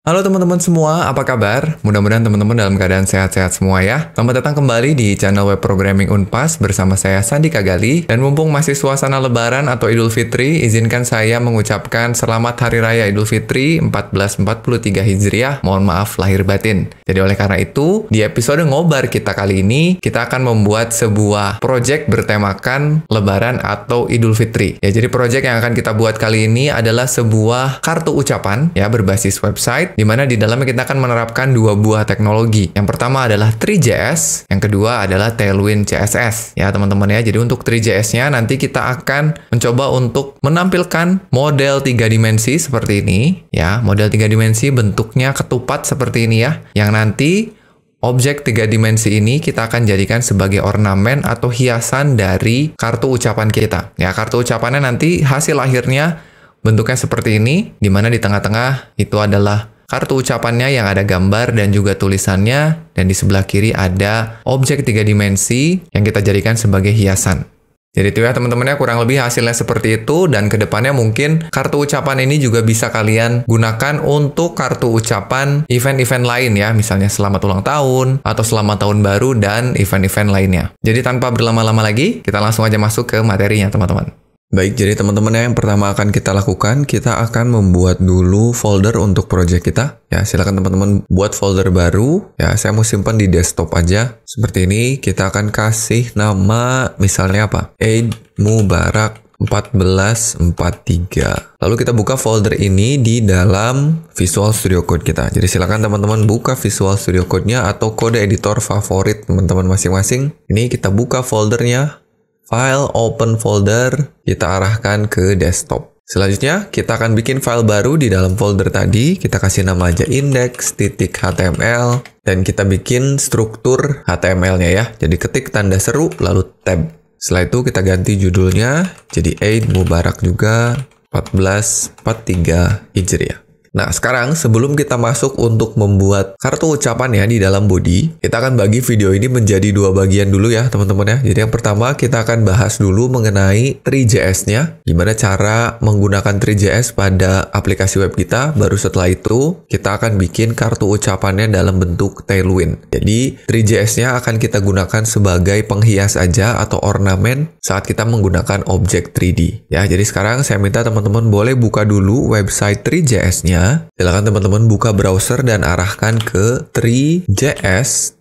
Halo teman-teman semua, apa kabar? Mudah-mudahan teman-teman dalam keadaan sehat-sehat semua ya. Selamat datang kembali di channel Web Programming Unpas bersama saya Sandi Kagali. Dan mumpung masih suasana Lebaran atau Idul Fitri, izinkan saya mengucapkan Selamat Hari Raya Idul Fitri 1443 Hijriah. Mohon maaf lahir batin. Jadi oleh karena itu, di episode ngobar kita kali ini, kita akan membuat sebuah project bertemakan Lebaran atau Idul Fitri. Ya, jadi project yang akan kita buat kali ini adalah sebuah kartu ucapan ya berbasis website, di mana di dalamnya kita akan menerapkan dua buah teknologi. Yang pertama adalah Three.js, yang kedua adalah Tailwind CSS. Ya teman-teman ya, jadi untuk Three.js-nya nanti kita akan mencoba untuk menampilkan model 3 dimensi seperti ini. Ya, model 3 dimensi bentuknya ketupat seperti ini ya, yang nanti objek 3 dimensi ini kita akan jadikan sebagai ornamen atau hiasan dari kartu ucapan kita. Ya, kartu ucapannya nanti hasil akhirnya bentuknya seperti ini, di mana di tengah-tengah itu adalah kartu ucapannya yang ada gambar dan juga tulisannya, dan di sebelah kiri ada objek 3 dimensi yang kita jadikan sebagai hiasan. Jadi itu ya teman-teman ya, kurang lebih hasilnya seperti itu, dan kedepannya mungkin kartu ucapan ini juga bisa kalian gunakan untuk kartu ucapan event-event lain ya, misalnya selamat ulang tahun, atau selamat tahun baru, dan event-event lainnya. Jadi tanpa berlama-lama lagi, kita langsung aja masuk ke materinya teman-teman. Baik, jadi teman-teman ya, yang pertama akan kita lakukan, kita akan membuat dulu folder untuk project kita. Ya, silakan teman-teman buat folder baru. Ya, saya mau simpan di desktop aja. Seperti ini, kita akan kasih nama, misalnya apa? Eid Mubarak 1443. Lalu kita buka folder ini di dalam Visual Studio Code kita. Jadi silakan teman-teman buka Visual Studio Code-nya atau kode editor favorit teman-teman masing-masing. Ini kita buka foldernya. File, open folder, kita arahkan ke desktop. Selanjutnya, kita akan bikin file baru di dalam folder tadi. Kita kasih nama aja index.html, dan kita bikin struktur HTML-nya ya. Jadi ketik tanda seru, lalu tab. Setelah itu kita ganti judulnya, jadi Eid Mubarak juga 1443 Hijriah. Nah, sekarang sebelum kita masuk untuk membuat kartu ucapan ya di dalam body, kita akan bagi video ini menjadi dua bagian dulu ya teman-teman ya. Jadi yang pertama kita akan bahas dulu mengenai Three.js-nya, gimana cara menggunakan Three.js pada aplikasi web kita. Baru setelah itu kita akan bikin kartu ucapannya dalam bentuk Tailwind. Jadi Three.js-nya akan kita gunakan sebagai penghias aja atau ornamen saat kita menggunakan objek 3D. Ya, jadi sekarang saya minta teman-teman boleh buka dulu website Three.js-nya. Silakan teman-teman buka browser dan arahkan ke Three.js.org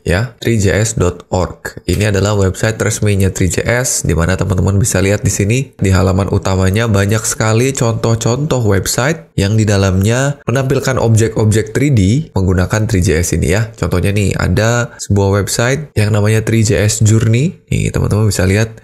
ya, Three.js.org. Ini adalah website resminya Three.js, di mana teman-teman bisa lihat di sini di halaman utamanya banyak sekali contoh-contoh website yang di dalamnya menampilkan objek-objek 3D menggunakan Three.js ini ya. Contohnya nih ada sebuah website yang namanya Three.js Journey. Nih teman-teman bisa lihat.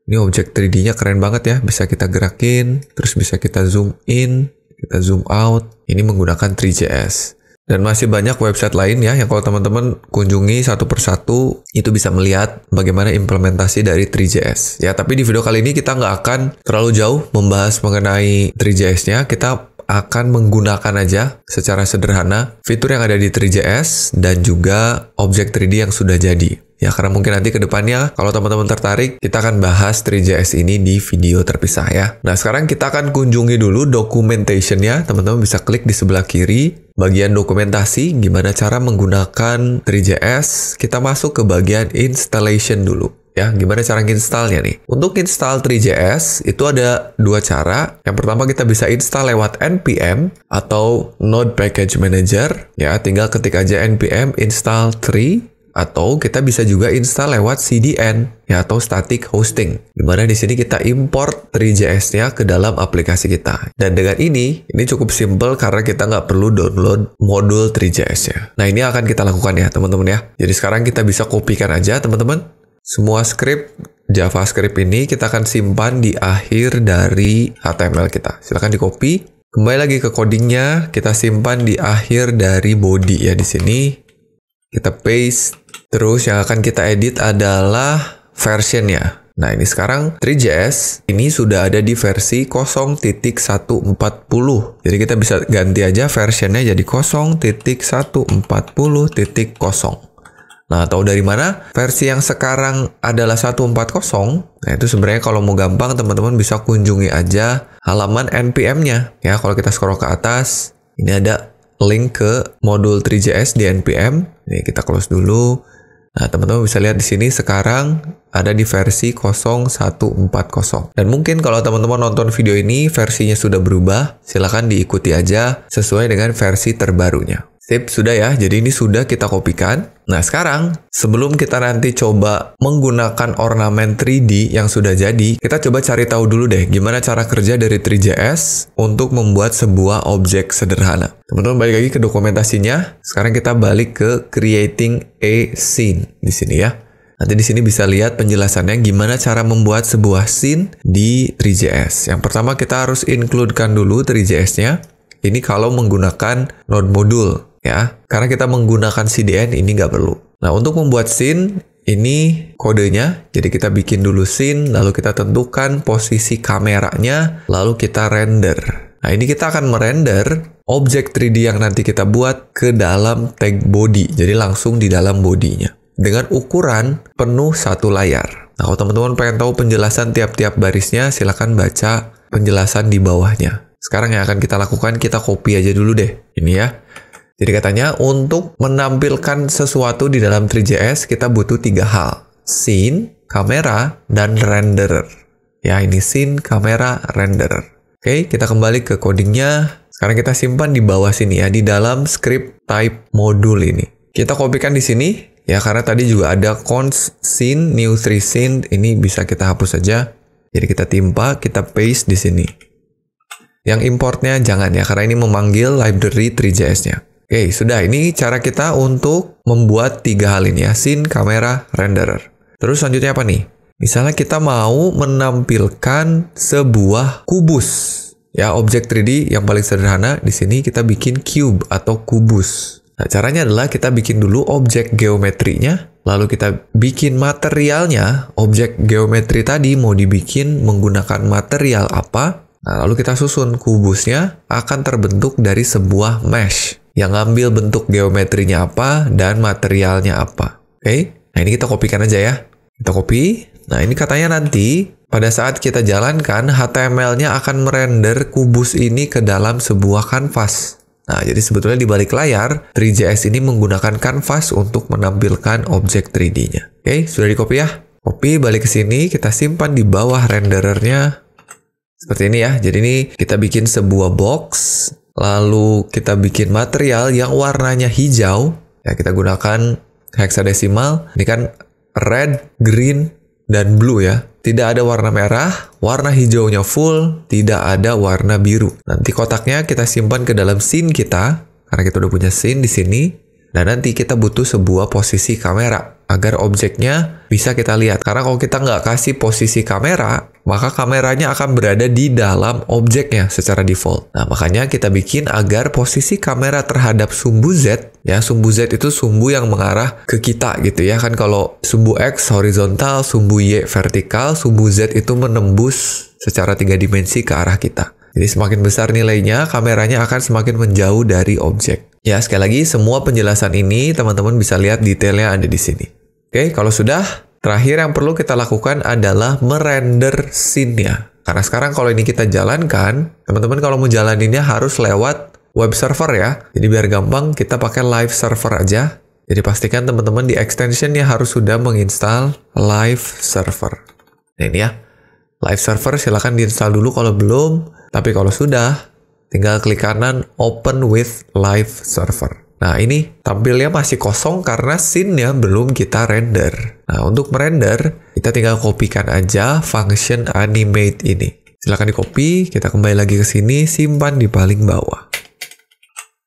Ini objek 3D-nya keren banget ya, bisa kita gerakin, terus bisa kita zoom in, kita zoom out. Ini menggunakan Three.js. Dan masih banyak website lain ya, yang kalau teman-teman kunjungi satu persatu, itu bisa melihat bagaimana implementasi dari Three.js. Ya, tapi di video kali ini kita nggak akan terlalu jauh membahas mengenai Three.js-nya, kita akan menggunakan aja secara sederhana fitur yang ada di Three.js dan juga objek 3D yang sudah jadi. Ya, karena mungkin nanti ke depannya kalau teman-teman tertarik, kita akan bahas Three.js ini di video terpisah ya. Nah, sekarang kita akan kunjungi dulu documentation-nya. Teman-teman bisa klik di sebelah kiri, bagian dokumentasi, gimana cara menggunakan Three.js. Kita masuk ke bagian installation dulu. Ya, gimana cara installnya nih? Untuk install Three.js, itu ada dua cara. Yang pertama kita bisa install lewat npm atau Node Package Manager. Ya, tinggal ketik aja npm install Three. Atau kita bisa juga install lewat CDN ya, atau static hosting. Dimana di sini kita import Three.js-nya ke dalam aplikasi kita. Dan dengan ini cukup simple karena kita nggak perlu download modul Three.js-nya. Nah, ini akan kita lakukan ya teman-teman ya. Jadi sekarang kita bisa kopikan aja teman-teman. Semua script JavaScript ini kita akan simpan di akhir dari HTML kita. Silahkan di-copy. Kembali lagi ke codingnya, kita simpan di akhir dari body ya di sini. Kita paste. Terus yang akan kita edit adalah versionnya. Nah, ini sekarang Three.js ini sudah ada di versi 0.140. Jadi kita bisa ganti aja versionnya jadi 0.140.0. Nah, tahu dari mana? Versi yang sekarang adalah 140. Nah, itu sebenarnya kalau mau gampang, teman-teman bisa kunjungi aja halaman npm-nya. Ya, kalau kita scroll ke atas, Ini ada link ke modul 3JS di NPM. Nih, kita close dulu. Nah, teman-teman bisa lihat di sini sekarang ada di versi 0140. Dan mungkin kalau teman-teman nonton video ini versinya sudah berubah, silakan diikuti aja sesuai dengan versi terbarunya. Sip, sudah ya. Jadi ini sudah kita kopikan. Nah, sekarang sebelum kita nanti coba menggunakan ornamen 3D yang sudah jadi, kita coba cari tahu dulu deh gimana cara kerja dari 3JS untuk membuat sebuah objek sederhana. Teman-teman balik lagi ke dokumentasinya. Sekarang kita balik ke creating a scene di sini ya. Nanti di sini bisa lihat penjelasannya gimana cara membuat sebuah scene di 3JS. Yang pertama kita harus include-kan dulu 3JS-nya. Ini kalau menggunakan node modul. Ya, karena kita menggunakan CDN ini nggak perlu. Nah, untuk membuat scene, ini kodenya. Jadi kita bikin dulu scene, lalu kita tentukan posisi kameranya, lalu kita render. Nah, ini kita akan merender objek 3D yang nanti kita buat ke dalam tag body. Jadi langsung di dalam bodinya. Dengan ukuran penuh satu layar. Nah, kalau teman-teman pengen tahu penjelasan tiap-tiap barisnya, silakan baca penjelasan di bawahnya. Sekarang yang akan kita lakukan, kita copy aja dulu deh. Ini ya. Jadi katanya untuk menampilkan sesuatu di dalam 3JS kita butuh 3 hal. Scene, kamera, dan renderer. Ya, ini scene, kamera, renderer. Oke, kita kembali ke codingnya. Sekarang kita simpan di bawah sini ya, di dalam script type modul ini. Kita kopikan di sini, ya karena tadi juga ada const scene, new 3 scene. Ini bisa kita hapus saja. Jadi kita timpa, kita paste di sini. Yang importnya jangan ya, karena ini memanggil library 3JS-nya. Oke, sudah. Ini cara kita untuk membuat 3 hal ini ya. Scene, kamera, renderer. Terus selanjutnya apa nih? Misalnya kita mau menampilkan sebuah kubus. Ya, objek 3D yang paling sederhana. Di sini kita bikin cube atau kubus. Nah, caranya adalah kita bikin dulu objek geometrinya. Lalu kita bikin materialnya. Objek geometri tadi mau dibikin menggunakan material apa? Nah, lalu kita susun kubusnya akan terbentuk dari sebuah mesh. Yang ngambil bentuk geometrinya apa dan materialnya apa. Oke, nah ini kita kopikan aja ya. Kita copy. Nah ini katanya nanti pada saat kita jalankan HTML-nya akan merender kubus ini ke dalam sebuah kanvas. Nah jadi sebetulnya di balik layar 3JS ini menggunakan kanvas untuk menampilkan objek 3D-nya. Oke, sudah di copy ya. Copy, balik ke sini, kita simpan di bawah renderernya. Seperti ini ya. Jadi ini kita bikin sebuah box. Lalu kita bikin material yang warnanya hijau. Ya, kita gunakan hexadesimal. Ini kan red, green, dan blue ya. Tidak ada warna merah, warna hijaunya full, tidak ada warna biru. Nanti kotaknya kita simpan ke dalam scene kita, karena kita udah punya scene di sini. Dan nanti kita butuh sebuah posisi kamera, agar objeknya bisa kita lihat. Karena kalau kita nggak kasih posisi kamera, maka kameranya akan berada di dalam objeknya secara default. Nah, makanya kita bikin agar posisi kamera terhadap sumbu Z, ya sumbu Z itu sumbu yang mengarah ke kita gitu ya. Kan kalau sumbu X horizontal, sumbu Y vertikal, sumbu Z itu menembus secara 3 dimensi ke arah kita. Jadi semakin besar nilainya, kameranya akan semakin menjauh dari objek. Ya, sekali lagi semua penjelasan ini teman-teman bisa lihat detailnya ada di sini. Oke, kalau sudah, terakhir yang perlu kita lakukan adalah merender scene-nya. Karena sekarang kalau ini kita jalankan, teman-teman kalau mau jalaninnya harus lewat web server ya. Jadi biar gampang kita pakai live server aja. Jadi pastikan teman-teman di extension-nya harus sudah menginstal live server. Nah ini ya, live server silahkan diinstal dulu kalau belum. Tapi kalau sudah, tinggal klik kanan open with live server. Nah ini tampilnya masih kosong karena scene-nya belum kita render. Nah untuk merender, kita tinggal kopikan aja function animate ini. Silahkan di copy, kita kembali lagi ke sini, simpan di paling bawah.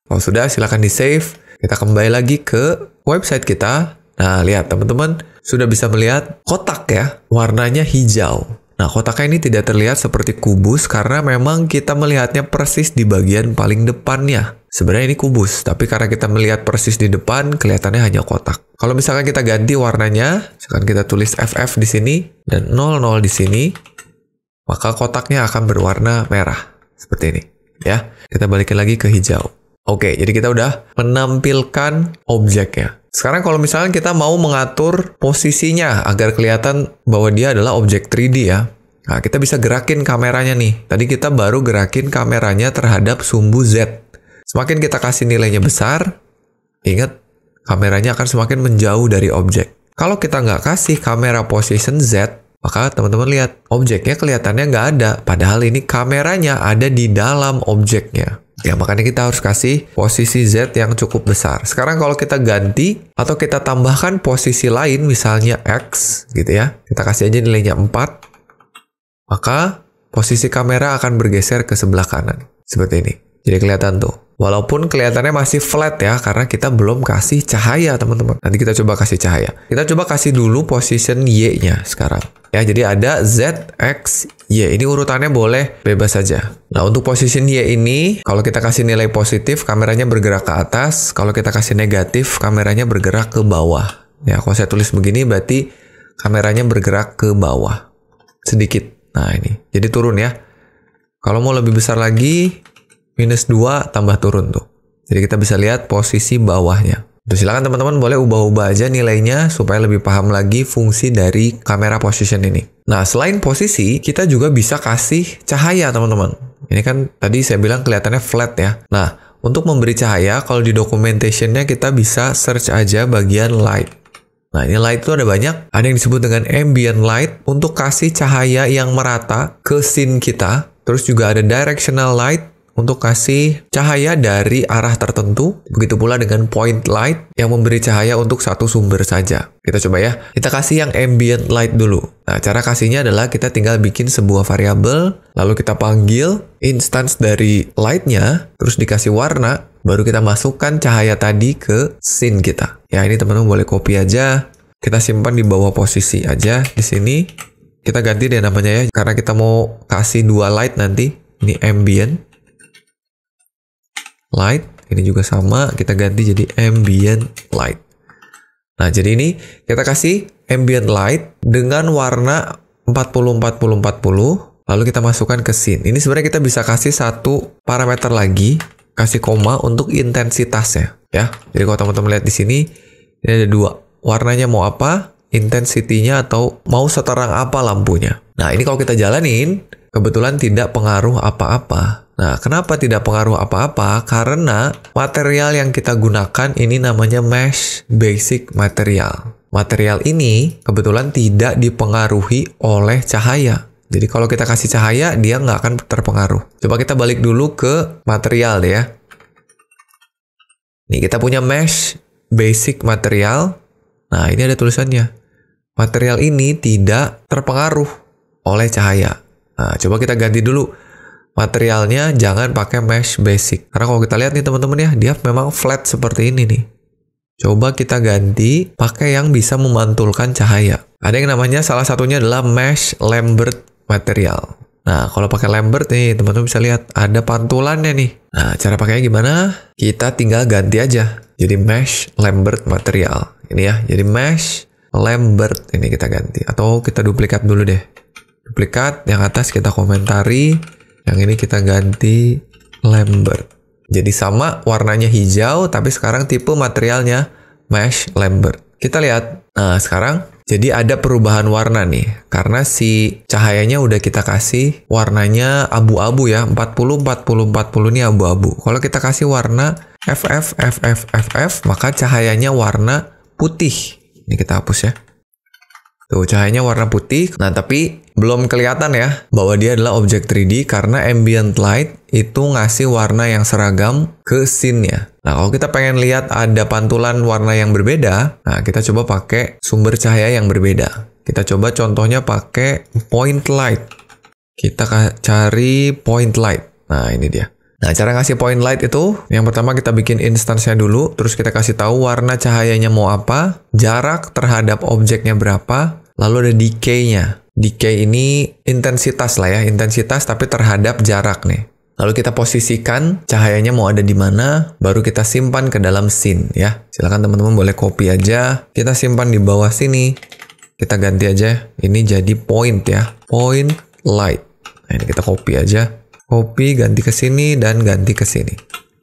Kalau sudah, silahkan di save. Kita kembali lagi ke website kita. Nah lihat teman-teman, sudah bisa melihat kotak ya, warnanya hijau. Nah, kotaknya ini tidak terlihat seperti kubus karena memang kita melihatnya persis di bagian paling depannya. Sebenarnya ini kubus, tapi karena kita melihat persis di depan, kelihatannya hanya kotak. Kalau misalkan kita ganti warnanya, misalkan kita tulis FF di sini dan 00 di sini, maka kotaknya akan berwarna merah. Seperti ini. Ya, kita balikin lagi ke hijau. Oke, jadi kita udah menampilkan objeknya. Sekarang kalau misalnya kita mau mengatur posisinya agar kelihatan bahwa dia adalah objek 3D ya. Nah, kita bisa gerakin kameranya nih. Tadi kita baru gerakin kameranya terhadap sumbu Z. Semakin kita kasih nilainya besar, ingat kameranya akan semakin menjauh dari objek. Kalau kita nggak kasih kamera position Z, maka teman-teman lihat objeknya kelihatannya nggak ada. Padahal ini kameranya ada di dalam objeknya. Ya, makanya kita harus kasih posisi Z yang cukup besar. Sekarang kalau kita ganti atau kita tambahkan posisi lain, misalnya X gitu ya. Kita kasih aja nilainya 4. Maka posisi kamera akan bergeser ke sebelah kanan. Seperti ini. Jadi kelihatan tuh. Walaupun kelihatannya masih flat ya, karena kita belum kasih cahaya teman-teman. Nanti kita coba kasih cahaya. Kita coba kasih dulu position Y-nya sekarang. Ya, jadi ada Z, X, Y. Ini urutannya boleh bebas saja. Nah, untuk position Y ini, kalau kita kasih nilai positif, kameranya bergerak ke atas. Kalau kita kasih negatif, kameranya bergerak ke bawah. Ya, kalau saya tulis begini, berarti kameranya bergerak ke bawah. Sedikit. Nah, ini. Jadi turun ya. Kalau mau lebih besar lagi, -2 tambah turun tuh. Jadi kita bisa lihat posisi bawahnya. Terus silakan teman-teman boleh ubah-ubah aja nilainya supaya lebih paham lagi fungsi dari kamera position ini. Nah, selain posisi, kita juga bisa kasih cahaya teman-teman. Ini kan tadi saya bilang kelihatannya flat ya. Nah, untuk memberi cahaya, kalau di documentation-nya kita bisa search aja bagian light. Nah, ini light itu ada banyak. Ada yang disebut dengan ambient light untuk kasih cahaya yang merata ke scene kita. Terus juga ada directional light untuk kasih cahaya dari arah tertentu. Begitu pula dengan point light yang memberi cahaya untuk satu sumber saja. Kita coba ya. Kita kasih yang ambient light dulu. Nah, cara kasihnya adalah kita tinggal bikin sebuah variabel, lalu kita panggil instance dari light-nya, terus dikasih warna, baru kita masukkan cahaya tadi ke scene kita. Ya, ini teman-teman boleh copy aja. Kita simpan di bawah posisi aja di sini. Kita ganti deh namanya ya, karena kita mau kasih 2 light nanti. Ini ambient light, ini juga sama, kita ganti jadi ambient light. Nah, jadi ini kita kasih ambient light dengan warna 40-40-40, lalu kita masukkan ke scene. Ini sebenarnya kita bisa kasih satu parameter lagi, kasih koma untuk intensitasnya, ya. Jadi kalau teman-teman lihat di sini, ini ada 2. Warnanya mau apa, intensity-nya atau mau seterang apa lampunya. Nah, ini kalau kita jalanin, kebetulan tidak pengaruh apa-apa. Nah, kenapa tidak pengaruh apa-apa? Karena material yang kita gunakan ini namanya mesh basic material. Material ini kebetulan tidak dipengaruhi oleh cahaya. Jadi kalau kita kasih cahaya, dia nggak akan terpengaruh. Coba kita balik dulu ke material deh ya. Nih, kita punya mesh basic material. Nah, ini ada tulisannya. Material ini tidak terpengaruh oleh cahaya. Nah, coba kita ganti dulu. Materialnya jangan pakai mesh basic. Karena kalau kita lihat nih teman-teman ya, dia memang flat seperti ini nih. Coba kita ganti pakai yang bisa memantulkan cahaya. Ada yang namanya, salah satunya adalah mesh Lambert material. Nah, kalau pakai Lambert nih, teman-teman bisa lihat ada pantulannya nih. Nah, cara pakainya gimana? Kita tinggal ganti aja. Jadi mesh Lambert material. Ini ya, jadi mesh Lambert ini kita ganti. Atau kita duplikat dulu deh. Duplikat, yang atas kita komentari. Yang ini kita ganti Lambert. Jadi sama warnanya hijau, tapi sekarang tipe materialnya mesh Lambert. Kita lihat. Nah, sekarang jadi ada perubahan warna nih. Karena si cahayanya udah kita kasih warnanya abu-abu ya. 40-40-40 ini abu-abu. Kalau kita kasih warna FF, maka cahayanya warna putih. Ini kita hapus ya. Tuh, cahayanya warna putih. Nah, tapi belum kelihatan ya bahwa dia adalah objek 3D karena ambient light itu ngasih warna yang seragam ke scene-nya. Nah, kalau kita pengen lihat ada pantulan warna yang berbeda, nah kita coba pakai sumber cahaya yang berbeda. Kita coba contohnya pakai point light. Kita cari point light. Nah, ini dia. Nah, cara ngasih point light itu, yang pertama kita bikin instance-nya dulu, terus kita kasih tahu warna cahayanya mau apa, jarak terhadap objeknya berapa, lalu ada decay-nya. Decay ini intensitas lah ya, intensitas tapi terhadap jarak nih. Lalu kita posisikan cahayanya mau ada di mana, baru kita simpan ke dalam scene ya. Silakan teman-teman boleh copy aja, kita simpan di bawah sini. Kita ganti aja, ini jadi point ya, point light. Nah, ini kita copy aja. Copy, ganti ke sini, dan ganti ke sini.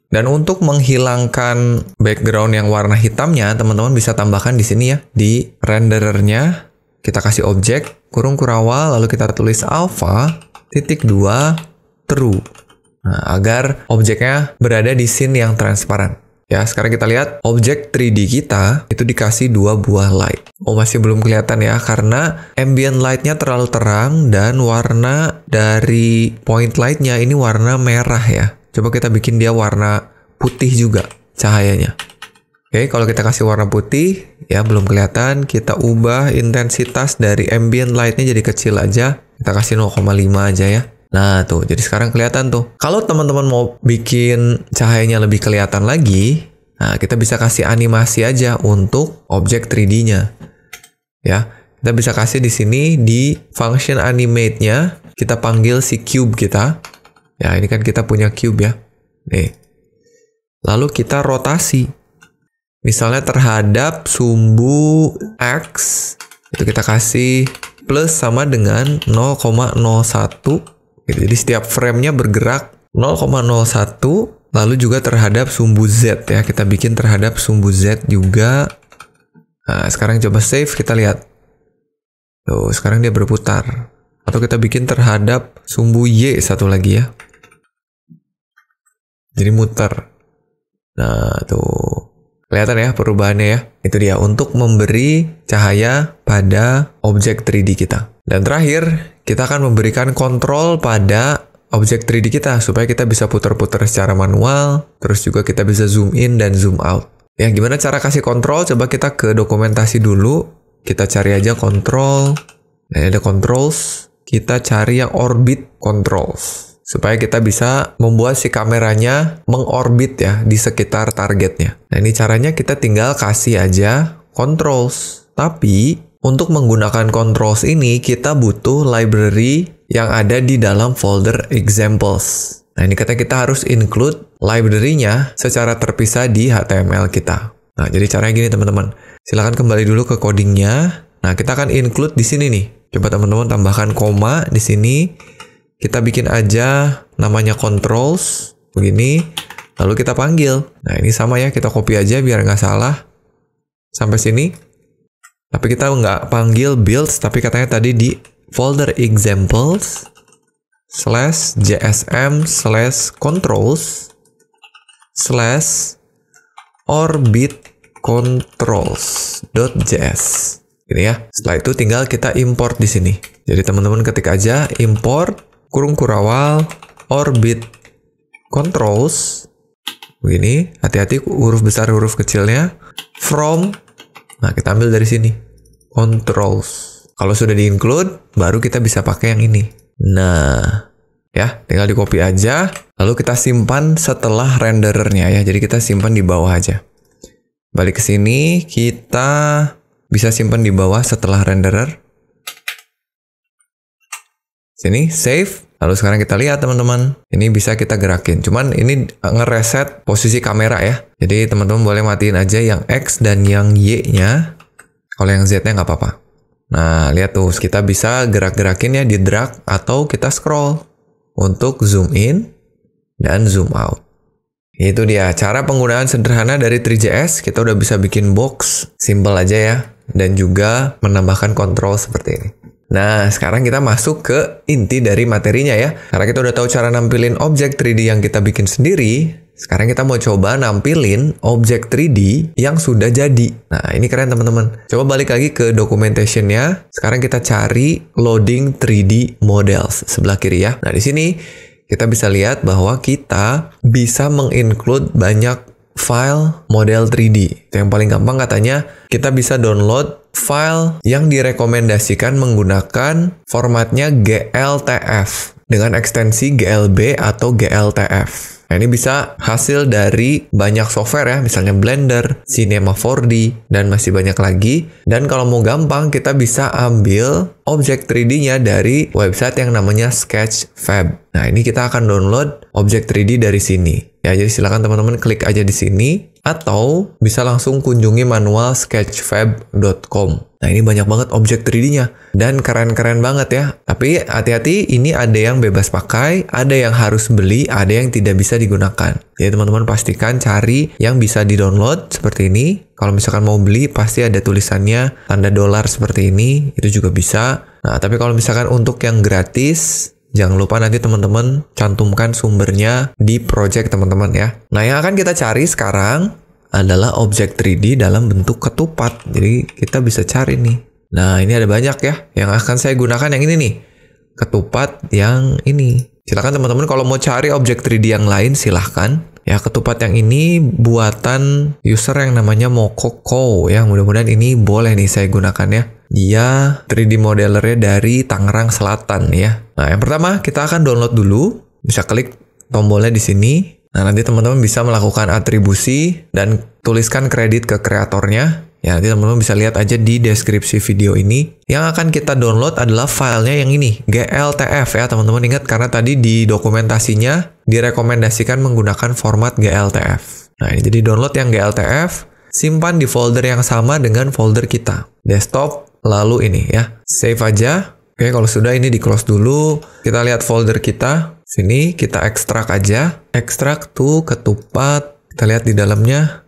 Dan untuk menghilangkan background yang warna hitamnya, teman-teman bisa tambahkan di sini ya. Di renderernya, kita kasih objek, kurung kurawal, lalu kita tulis alpha, -2, true. Nah, agar objeknya berada di scene yang transparan. Ya, sekarang kita lihat objek 3D kita itu dikasih 2 buah light. Oh, masih belum kelihatan ya, karena ambient light-nya terlalu terang dan warna dari point light-nya ini warna merah ya. Coba kita bikin dia warna putih juga cahayanya. Oke, kalau kita kasih warna putih, ya belum kelihatan. Kita ubah intensitas dari ambient light-nya jadi kecil aja. Kita kasih 0,5 aja ya. Nah tuh, jadi sekarang kelihatan tuh. Kalau teman-teman mau bikin cahayanya lebih kelihatan lagi, nah kita bisa kasih animasi aja untuk objek 3D-nya. Ya, kita bisa kasih di sini di function animate-nya, kita panggil si cube kita. Ya, ini kan kita punya cube ya. Nih. Lalu kita rotasi. Misalnya terhadap sumbu X, itu kita kasih plus sama dengan 0,01. Jadi setiap frame-nya bergerak 0,01, lalu juga terhadap sumbu Z ya. Kita bikin terhadap sumbu Z juga. Nah, sekarang coba save, kita lihat. Tuh, sekarang dia berputar. Atau kita bikin terhadap sumbu Y satu lagi ya. Jadi muter. Nah, tuh. Kelihatan ya perubahannya ya. Itu dia untuk memberi cahaya pada objek 3D kita. Dan terakhir, kita akan memberikan kontrol pada objek 3D kita supaya kita bisa putar-putar secara manual, terus juga kita bisa zoom in dan zoom out. Ya, gimana cara kasih kontrol? Coba kita ke dokumentasi dulu. Kita cari aja kontrol. Nah, ada controls. Kita cari yang orbit controls. Supaya kita bisa membuat si kameranya mengorbit ya di sekitar targetnya. Nah, ini caranya kita tinggal kasih aja controls. Tapi untuk menggunakan controls ini, kita butuh library yang ada di dalam folder examples. Nah, ini katanya kita harus include library-nya secara terpisah di HTML kita. Nah, jadi caranya gini teman-teman. Silahkan kembali dulu ke codingnya. Nah, kita akan include di sini nih. Coba teman-teman tambahkan koma di sini. Kita bikin aja namanya controls. Begini. Lalu kita panggil. Nah, ini sama ya. Kita copy aja biar nggak salah. Sampai sini. Tapi kita nggak panggil builds, tapi katanya tadi di folder examples /jsm/controls /orbitcontrols.js. Gini ya. Setelah itu tinggal kita import di sini. Jadi teman-teman ketik aja import kurung kurawal orbit controls. Begini, hati-hati huruf besar huruf kecilnya from. Nah, kita ambil dari sini. Controls. Kalau sudah di-include, baru kita bisa pakai yang ini. Nah, ya, tinggal di-copy aja. Lalu kita simpan setelah renderernya ya. Jadi kita simpan di bawah aja. Balik ke sini, kita bisa simpan di bawah setelah renderer. Sini, save. Lalu sekarang kita lihat teman-teman. Ini bisa kita gerakin. Cuman ini ngereset posisi kamera ya. Jadi teman-teman boleh matiin aja yang X dan yang Y-nya. Kalau yang Z-nya nggak apa-apa. Nah, lihat tuh. Kita bisa gerak-gerakin ya di drag atau kita scroll. Untuk zoom in dan zoom out. Itu dia. Cara penggunaan sederhana dari 3JS. Kita udah bisa bikin box. Simple aja ya. Dan juga menambahkan kontrol seperti ini. Nah, sekarang kita masuk ke inti dari materinya ya. Karena kita udah tahu cara nampilin objek 3D yang kita bikin sendiri, sekarang kita mau coba nampilin objek 3D yang sudah jadi. Nah, ini keren teman-teman. Coba balik lagi ke documentation-nya. Sekarang kita cari loading 3D models sebelah kiri ya. Nah, di sini kita bisa lihat bahwa kita bisa menginclude banyak file model 3D. Yang paling gampang katanya kita bisa download file yang direkomendasikan menggunakan formatnya GLTF dengan ekstensi GLB atau GLTF. Nah, ini bisa hasil dari banyak software ya, misalnya Blender, Cinema 4D, dan masih banyak lagi. Dan kalau mau gampang, kita bisa ambil objek 3D-nya dari website yang namanya Sketchfab. Nah, ini kita akan download objek 3D dari sini. Ya, jadi silakan teman-teman klik aja di sini atau bisa langsung kunjungi manual sketchfab.com. Nah, ini banyak banget objek 3D-nya dan keren-keren banget ya. Tapi hati-hati, ini ada yang bebas pakai, ada yang harus beli, ada yang tidak bisa digunakan. Jadi teman-teman pastikan cari yang bisa di-download seperti ini. Kalau misalkan mau beli, pasti ada tulisannya tanda dolar seperti ini, itu juga bisa. Nah, tapi kalau misalkan untuk yang gratis, Jangan lupa nanti teman-teman cantumkan sumbernya di project teman-teman ya. Nah, yang akan kita cari sekarang adalah objek 3D dalam bentuk ketupat. Jadi kita bisa cari nih. Nah, ini ada banyak ya. Yang akan saya gunakan yang ini nih. Ketupat yang ini. Silakan teman-teman kalau mau cari objek 3D yang lain silahkan. Ya, ketupat yang ini buatan user yang namanya Mokoko ya. Mudah-mudahan ini boleh nih saya gunakan ya. Dia 3D modelernya dari Tangerang Selatan ya. Nah, yang pertama kita akan download dulu. Bisa klik tombolnya di sini. Nah, nanti teman-teman bisa melakukan atribusi dan tuliskan kredit ke kreatornya. Ya, nanti teman-teman bisa lihat aja di deskripsi video ini. Yang akan kita download adalah filenya yang ini, GLTF ya teman-teman. Ingat karena tadi di dokumentasinya direkomendasikan menggunakan format GLTF. Nah, ini jadi download yang GLTF, simpan di folder yang sama dengan folder kita. Desktop, lalu ini ya. Save aja. Oke, kalau sudah ini di close dulu. Kita lihat folder kita. Sini kita ekstrak aja. Ekstrak tuh ketupat. Kita lihat di dalamnya.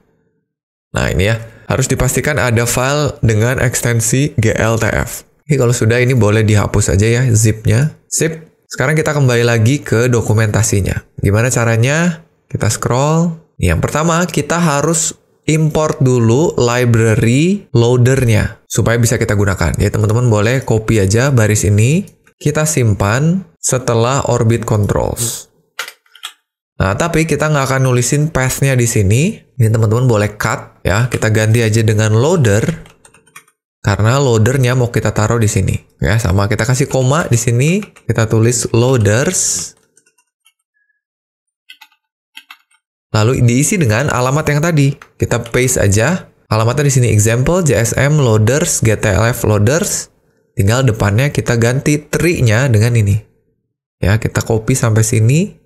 Nah, ini ya. Harus dipastikan ada file dengan ekstensi GLTF. Oke, kalau sudah ini boleh dihapus aja ya zip-nya. Sip. Sekarang kita kembali lagi ke dokumentasinya. Gimana caranya? Kita scroll. Yang pertama, kita harus import dulu library loader-nya supaya bisa kita gunakan. Ya, teman-teman boleh copy aja baris ini. Kita simpan setelah orbit controls. Nah, tapi kita nggak akan nulisin path-nya di sini. Ini teman-teman boleh cut ya. Kita ganti aja dengan loader. Karena loadernya mau kita taruh di sini. Ya, sama kita kasih koma di sini. Kita tulis loaders. Lalu diisi dengan alamat yang tadi. Kita paste aja. Alamatnya di sini example JSM loaders GTLF loaders. Tinggal depannya kita ganti tree-nya dengan ini. Ya, kita copy sampai sini.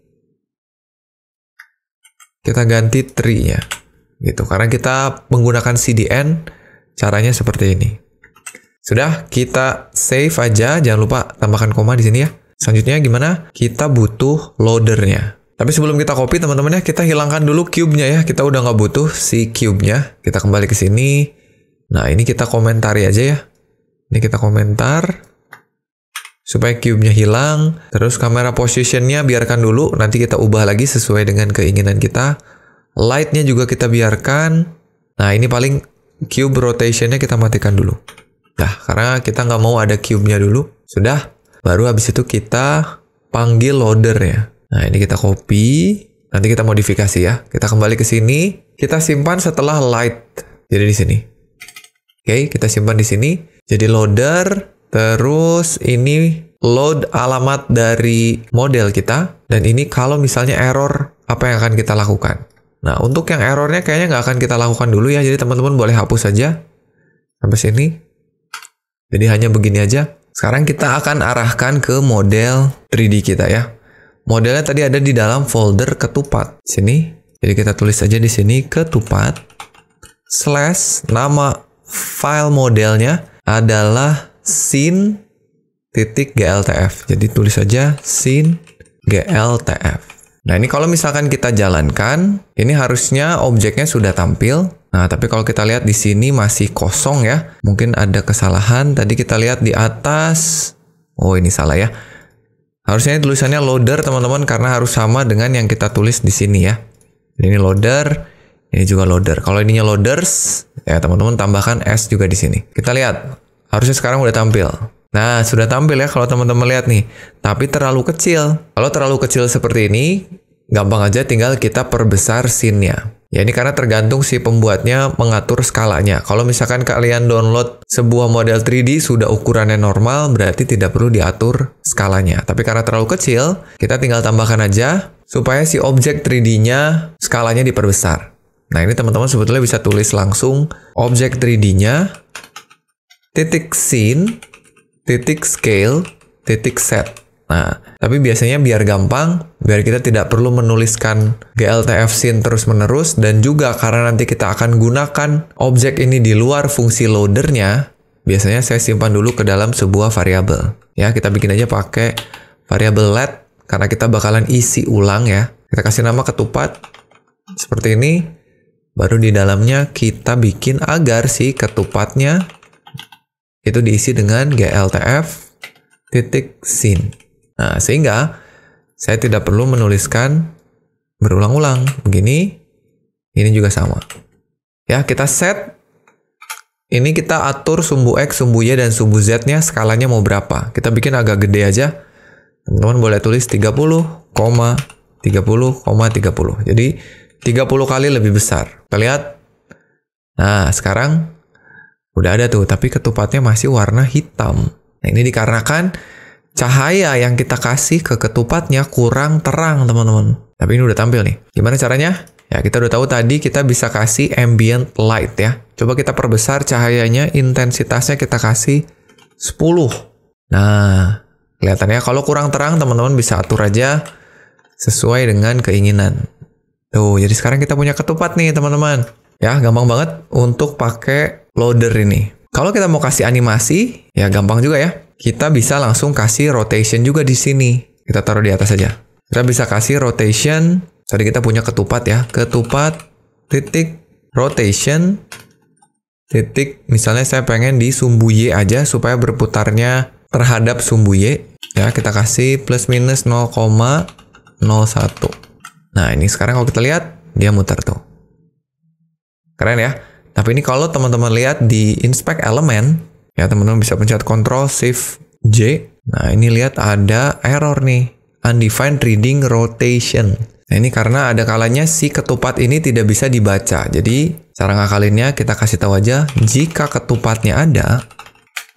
Kita ganti tree-nya. Gitu. Karena kita menggunakan CDN, caranya seperti ini. Sudah, kita save aja. Jangan lupa tambahkan koma di sini ya. Selanjutnya gimana? Kita butuh loader-nya. Tapi sebelum kita copy, teman-teman ya, kita hilangkan dulu cube-nya ya. Kita udah nggak butuh si cube-nya. Kita kembali ke sini. Nah, ini kita komentari aja ya. Ini kita komentar. Supaya cube-nya hilang. Terus kamera position-nya biarkan dulu. Nanti kita ubah lagi sesuai dengan keinginan kita. Light-nya juga kita biarkan. Nah, ini paling cube rotation-nya kita matikan dulu. Nah, karena kita nggak mau ada cube-nya dulu. Sudah. Baru habis itu kita panggil loader-nya. Nah, ini kita copy. Nanti kita modifikasi ya. Kita kembali ke sini. Kita simpan setelah light. Jadi di sini. Oke, kita simpan di sini. Jadi loader. Terus ini load alamat dari model kita. Dan ini kalau misalnya error, apa yang akan kita lakukan? Nah, untuk yang errornya kayaknya nggak akan kita lakukan dulu ya. Jadi teman-teman boleh hapus saja. Sampai sini. Jadi hanya begini aja. Sekarang kita akan arahkan ke model 3D kita ya. Modelnya tadi ada di dalam folder ketupat. Sini. Jadi kita tulis aja di sini ketupat. / nama file modelnya adalah scene.gltf. Jadi tulis saja scene.gltf. Nah, ini kalau misalkan kita jalankan, ini harusnya objeknya sudah tampil. Nah, tapi kalau kita lihat di sini masih kosong ya. Mungkin ada kesalahan. Tadi kita lihat di atas. Oh, ini salah ya. Harusnya ini tulisannya loader, teman-teman, karena harus sama dengan yang kita tulis di sini ya. Jadi ini loader, ini juga loader. Kalau ininya loaders, ya teman-teman tambahkan S juga di sini. Kita lihat. Harusnya sekarang udah tampil. Nah, sudah tampil ya kalau teman-teman lihat nih. Tapi terlalu kecil. Kalau terlalu kecil seperti ini, gampang aja tinggal kita perbesar scene-nya. Ya, ini karena tergantung si pembuatnya mengatur skalanya. Kalau misalkan kalian download sebuah model 3D sudah ukurannya normal, berarti tidak perlu diatur skalanya. Tapi karena terlalu kecil, kita tinggal tambahkan aja supaya si objek 3D-nya skalanya diperbesar. Nah, ini teman-teman sebetulnya bisa tulis langsung objek 3D-nya titik scene, titik scale, titik set. Nah, tapi biasanya biar gampang, biar kita tidak perlu menuliskan GLTF scene terus-menerus, dan juga karena nanti kita akan gunakan objek ini di luar fungsi loadernya, biasanya saya simpan dulu ke dalam sebuah variabel. Ya, kita bikin aja pakai variabel let, karena kita bakalan isi ulang ya. Kita kasih nama ketupat, seperti ini. Baru di dalamnya kita bikin agar si ketupatnya itu diisi dengan GLTF titik scene. Nah, sehingga saya tidak perlu menuliskan berulang-ulang. Begini, ini juga sama. Ya, kita set. Ini kita atur sumbu X, sumbu Y, dan sumbu Z-nya skalanya mau berapa. Kita bikin agak gede aja. Teman-teman boleh tulis 30, 30. Jadi 30 kali lebih besar. Kita lihat. Nah, sekarang udah ada tuh, tapi ketupatnya masih warna hitam. Nah, ini dikarenakan cahaya yang kita kasih ke ketupatnya kurang terang, teman-teman. Tapi ini udah tampil nih. Gimana caranya? Ya, kita udah tahu tadi kita bisa kasih ambient light ya. Coba kita perbesar cahayanya, intensitasnya kita kasih 10. Nah, kelihatannya kalau kurang terang, teman-teman bisa atur aja sesuai dengan keinginan. Tuh, jadi sekarang kita punya ketupat nih, teman-teman. Ya, gampang banget untuk pakai loader ini. Kalau kita mau kasih animasi, ya gampang juga ya. Kita bisa langsung kasih rotation juga di sini. Kita taruh di atas saja. Kita bisa kasih rotation. Tadi kita punya ketupat ya. Ketupat, titik, rotation, titik. Misalnya saya pengen di sumbu Y aja supaya berputarnya terhadap sumbu Y. Ya, kita kasih plus minus 0,01. Nah, ini sekarang kalau kita lihat, dia muter tuh. Keren ya? Tapi ini kalau teman-teman lihat di inspect element, ya teman-teman bisa pencet Ctrl Shift J. Nah, ini lihat ada error nih. Undefined reading rotation. Nah, ini karena ada kalanya si ketupat ini tidak bisa dibaca. Jadi, cara ngakalinnya kita kasih tahu aja, jika ketupatnya ada,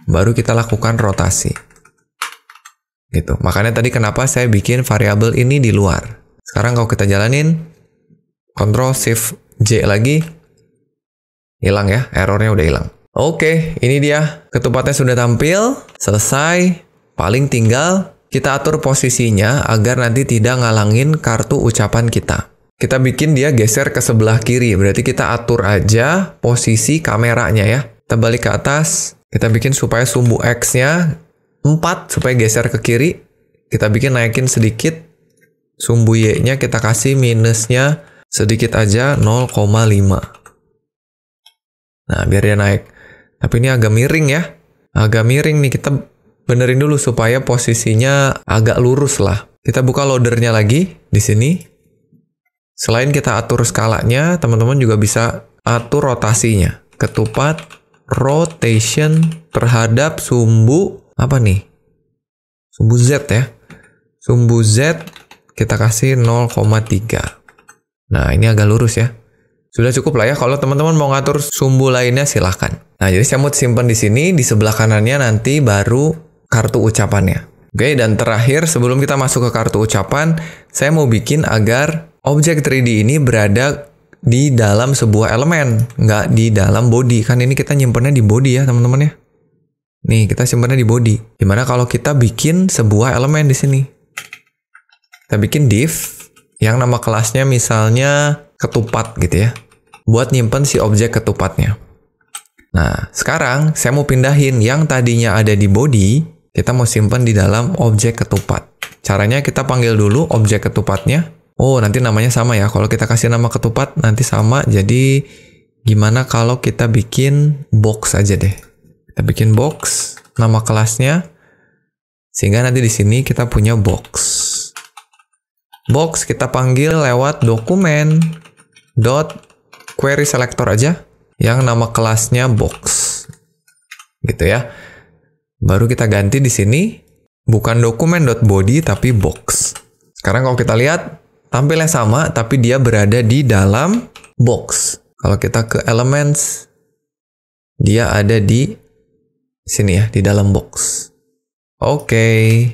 baru kita lakukan rotasi. Gitu. Makanya tadi kenapa saya bikin variabel ini di luar. Sekarang kalau kita jalanin, Ctrl Shift J lagi, hilang ya, errornya udah hilang. Oke, ini dia. Ketupatnya sudah tampil, selesai. Paling tinggal kita atur posisinya agar nanti tidak ngalangin kartu ucapan kita. Kita bikin dia geser ke sebelah kiri, berarti kita atur aja posisi kameranya ya. Kita balik ke atas, kita bikin supaya sumbu X-nya 4, supaya geser ke kiri. Kita bikin naikin sedikit, sumbu Y-nya kita kasih minusnya sedikit aja 0,5. Nah, biar dia naik. Tapi ini agak miring ya. Agak miring nih, kita benerin dulu supaya posisinya agak lurus lah. Kita buka loadernya lagi di sini. Selain kita atur skalanya, teman-teman juga bisa atur rotasinya. Ketupat, rotation terhadap sumbu, apa nih? Sumbu Z ya. Sumbu Z kita kasih 0,3. Nah, ini agak lurus ya. Sudah cukup lah ya. Kalau teman-teman mau ngatur sumbu lainnya silahkan. Nah, jadi saya mau simpan di sini. Di sebelah kanannya nanti baru kartu ucapannya. Oke, dan terakhir sebelum kita masuk ke kartu ucapan, saya mau bikin agar objek 3D ini berada di dalam sebuah elemen, nggak di dalam body. Kan ini kita nyimpannya di body ya, teman-teman ya. Nih, kita simpannya di body. Gimana kalau kita bikin sebuah elemen di sini? Kita bikin div yang nama kelasnya misalnya ketupat gitu ya. Buat nyimpen si objek ketupatnya. Nah, sekarang saya mau pindahin yang tadinya ada di body, kita mau simpen di dalam objek ketupat. Caranya kita panggil dulu objek ketupatnya. Oh, nanti namanya sama ya. Kalau kita kasih nama ketupat, nanti sama. Jadi, gimana kalau kita bikin box aja deh. Kita bikin box, nama kelasnya. Sehingga nanti di sini kita punya box. Box kita panggil lewat dokumen .query selector aja. Yang nama kelasnya box. Gitu ya. Baru kita ganti di sini. Bukan dokumen.body tapi box. Sekarang kalau kita lihat, tampilnya sama, tapi dia berada di dalam box. Kalau kita ke elements, dia ada di sini ya, di dalam box. Oke,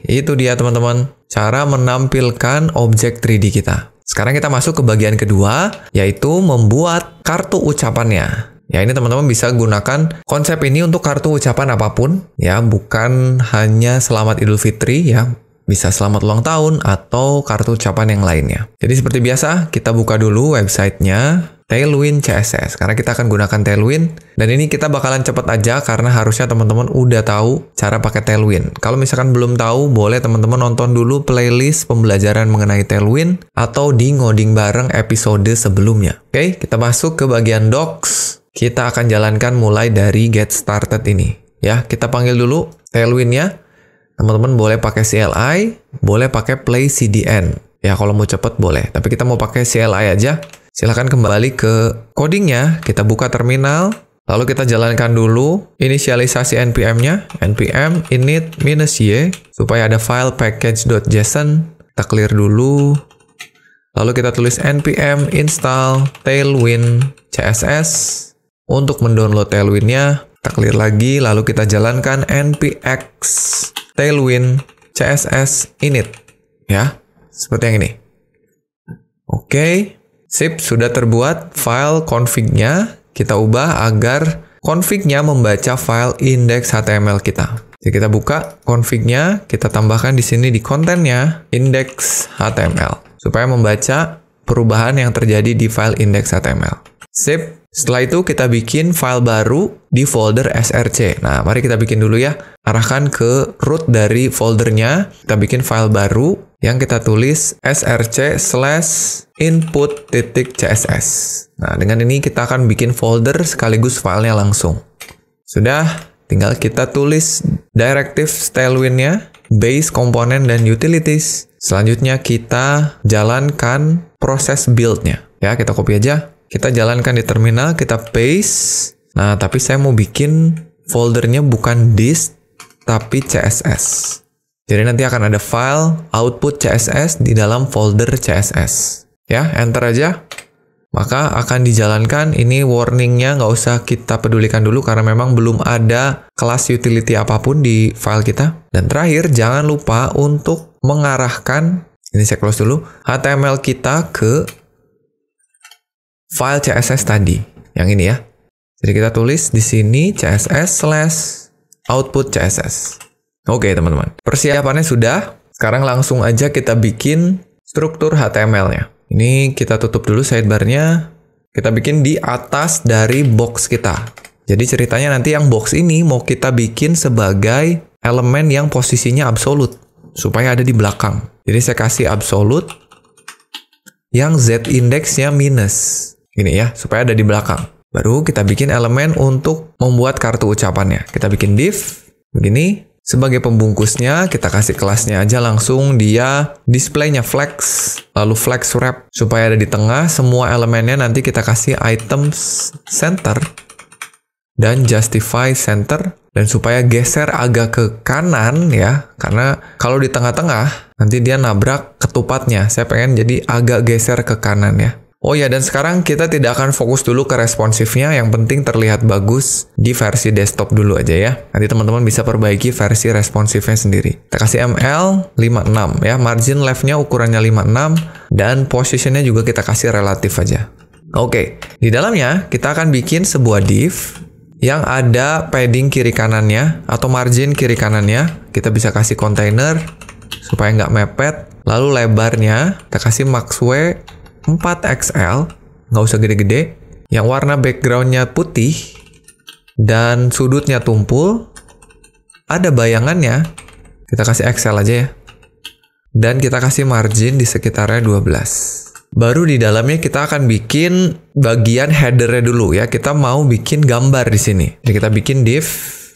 itu dia teman-teman. Cara menampilkan objek 3D kita. Sekarang kita masuk ke bagian kedua, yaitu membuat kartu ucapannya. Ya, ini teman-teman bisa gunakan konsep ini untuk kartu ucapan apapun. Ya, bukan hanya Selamat Idul Fitri ya. Bisa selamat ulang tahun atau kartu ucapan yang lainnya. Jadi seperti biasa, kita buka dulu websitenya Tailwind CSS. Karena kita akan gunakan Tailwind. Dan ini kita bakalan cepet aja karena harusnya teman-teman udah tahu cara pakai Tailwind. Kalau misalkan belum tahu, boleh teman-teman nonton dulu playlist pembelajaran mengenai Tailwind atau di ngoding bareng episode sebelumnya. Oke, kita masuk ke bagian Docs. Kita akan jalankan mulai dari Get Started ini. Ya, kita panggil dulu Tailwind-nya. Teman-teman boleh pakai CLI, boleh pakai Play CDN. Ya, kalau mau cepet boleh. Tapi kita mau pakai CLI aja. Silahkan kembali ke codingnya. Kita buka terminal. Lalu kita jalankan dulu inisialisasi npm-nya. npm init-y supaya ada file package.json. Kita clear dulu. Lalu kita tulis npm install tailwind css. Untuk mendownload tailwind-nya, kita clear lagi. Lalu kita jalankan npx tailwind css init. Ya, seperti yang ini. Oke, sip, sudah terbuat. File config-nya kita ubah agar config-nya membaca file index.html kita. Jadi kita buka config-nya, kita tambahkan di sini di kontennya index.html supaya membaca perubahan yang terjadi di file index.html. Sip. Setelah itu kita bikin file baru di folder src. Nah, mari kita bikin dulu ya. Arahkan ke root dari foldernya. Kita bikin file baru yang kita tulis src/input.css. Nah, dengan ini kita akan bikin folder sekaligus filenya langsung. Sudah, tinggal kita tulis directives tailwind-nya, base, komponen, dan utilities. Selanjutnya kita jalankan proses build-nya. Ya, kita copy aja. Kita jalankan di terminal, kita paste. Nah, tapi saya mau bikin foldernya bukan dist, tapi CSS. Jadi nanti akan ada file output CSS di dalam folder CSS. Ya, enter aja. Maka akan dijalankan. Ini warningnya nggak usah kita pedulikan dulu karena memang belum ada kelas utility apapun di file kita. Dan terakhir, jangan lupa untuk mengarahkan, ini saya close dulu, HTML kita ke file CSS tadi, yang ini ya. Jadi kita tulis di sini css/output CSS. Oke teman-teman, persiapannya sudah. Sekarang langsung aja kita bikin struktur HTML-nya. Ini kita tutup dulu sidebar-nya. Kita bikin di atas dari box kita. Jadi ceritanya nanti yang box ini mau kita bikin sebagai elemen yang posisinya absolut, supaya ada di belakang. Jadi saya kasih absolut yang z-index-nya minus. Gini ya, supaya ada di belakang. Baru kita bikin elemen untuk membuat kartu ucapannya. Kita bikin div, begini. Sebagai pembungkusnya, kita kasih kelasnya aja langsung dia display-nya flex, lalu flex wrap, supaya ada di tengah. Semua elemennya nanti kita kasih items center dan justify center. Dan supaya geser agak ke kanan ya, karena kalau di tengah-tengah, nanti dia nabrak ketupatnya. Saya pengen jadi agak geser ke kanan ya. Oh ya, dan sekarang kita tidak akan fokus dulu ke responsifnya, yang penting terlihat bagus di versi desktop dulu aja ya. Nanti teman-teman bisa perbaiki versi responsifnya sendiri. Kita kasih ML 56 ya, margin left-nya ukurannya 56, dan position-nya juga kita kasih relatif aja. Oke, di dalamnya kita akan bikin sebuah div yang ada padding kiri kanannya, atau margin kiri kanannya. Kita bisa kasih container supaya nggak mepet. Lalu lebarnya kita kasih maxw 4XL, nggak usah gede-gede, yang warna background-nya putih, dan sudutnya tumpul, ada bayangannya, kita kasih XL aja ya, dan kita kasih margin di sekitarnya 12. Baru di dalamnya kita akan bikin bagian header-nya dulu ya, kita mau bikin gambar di sini. Jadi kita bikin div,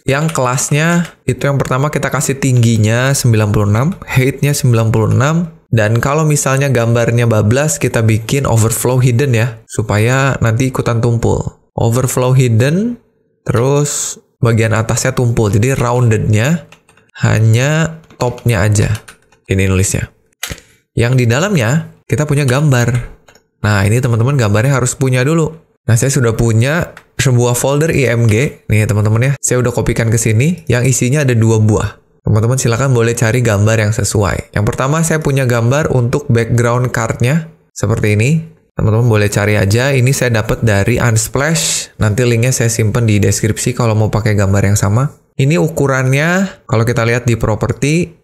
yang kelasnya, itu yang pertama kita kasih tingginya 96, height-nya 96, dan kalau misalnya gambarnya bablas, kita bikin overflow hidden ya, supaya nanti ikutan tumpul. Overflow hidden, terus bagian atasnya tumpul. Jadi rounded-nya hanya top-nya aja. Ini nulisnya. Yang di dalamnya, kita punya gambar. Nah, ini teman-teman gambarnya harus punya dulu. Nah, saya sudah punya sebuah folder img. Nih teman-teman ya, saya udah kopikan ke sini. Yang isinya ada 2 buah. Teman-teman silakan boleh cari gambar yang sesuai. Yang pertama saya punya gambar untuk background card-nya seperti ini. Teman-teman boleh cari aja. Ini saya dapat dari Unsplash. Nanti linknya saya simpan di deskripsi kalau mau pakai gambar yang sama. Ini ukurannya kalau kita lihat di properti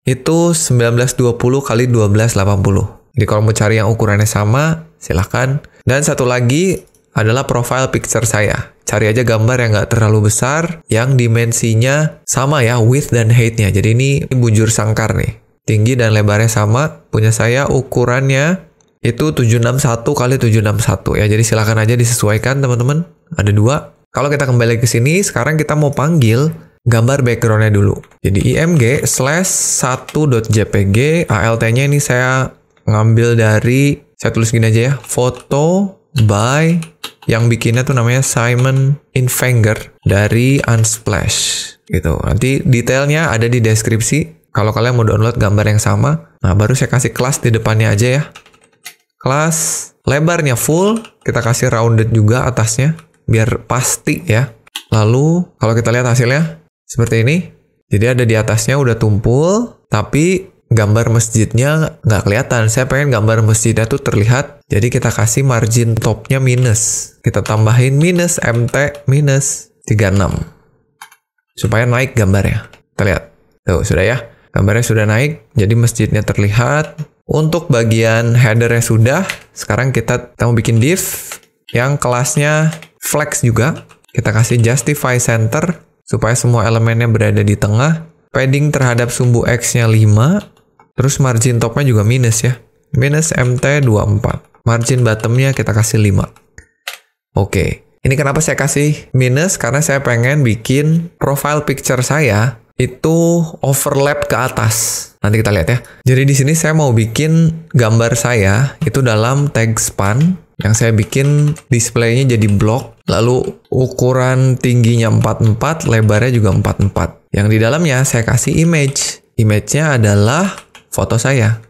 itu 1920 x 1280. Jadi kalau mau cari yang ukurannya sama, silahkan. Dan satu lagi adalah profile picture saya. Cari aja gambar yang nggak terlalu besar, yang dimensinya sama ya, width dan height-nya. Jadi ini bujur sangkar nih. Tinggi dan lebarnya sama. Punya saya ukurannya itu 761 x 761 ya. Jadi silakan aja disesuaikan teman-teman. Ada 2. Kalau kita kembali ke sini, sekarang kita mau panggil gambar backgroundnya dulu. Jadi img/1.jpg, alt-nya ini saya ngambil dari, saya tulis gini aja ya, foto by, yang bikinnya tuh namanya Simon Infanger dari Unsplash gitu. Nanti detailnya ada di deskripsi kalau kalian mau download gambar yang sama. Nah, baru saya kasih kelas di depannya aja ya. Kelas lebarnya full, kita kasih rounded juga atasnya biar pasti ya. Lalu kalau kita lihat hasilnya seperti ini. Jadi ada di atasnya udah tumpul, tapi gambar masjidnya nggak kelihatan. Saya pengen gambar masjidnya tuh terlihat. Jadi kita kasih margin topnya minus. Kita tambahin minus MT minus 36. Supaya naik gambarnya. Kita lihat. Tuh, sudah ya. Gambarnya sudah naik. Jadi masjidnya terlihat. Untuk bagian headernya sudah. Sekarang kita mau bikin div yang kelasnya flex juga. Kita kasih justify center supaya semua elemennya berada di tengah. Padding terhadap sumbu X-nya 5. Terus margin topnya juga minus ya. Minus MT24. Margin bottomnya kita kasih 5. Oke. Ini kenapa saya kasih minus? Karena saya pengen bikin profile picture saya itu overlap ke atas. Nanti kita lihat ya. Jadi di sini saya mau bikin gambar saya itu dalam tag span. Yang saya bikin displaynya jadi blok. Lalu ukuran tingginya 44, lebarnya juga 44. Yang di dalamnya saya kasih image. Image-nya adalah foto saya.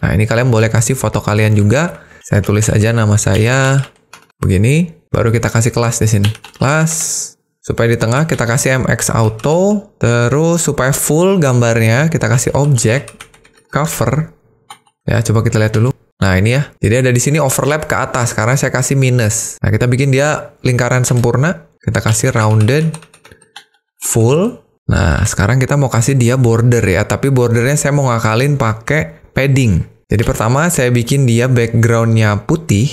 Nah, ini kalian boleh kasih foto kalian juga. Saya tulis aja nama saya begini. Baru kita kasih kelas di sini. Kelas. Supaya di tengah kita kasih MX Auto. Terus supaya full gambarnya kita kasih object cover. Ya, coba kita lihat dulu. Nah, ini ya. Jadi ada di sini overlap ke atas karena saya kasih minus. Nah, kita bikin dia lingkaran sempurna. Kita kasih rounded full. Nah, sekarang kita mau kasih dia border ya, tapi bordernya saya mau ngakalin pakai padding. Jadi pertama saya bikin dia backgroundnya putih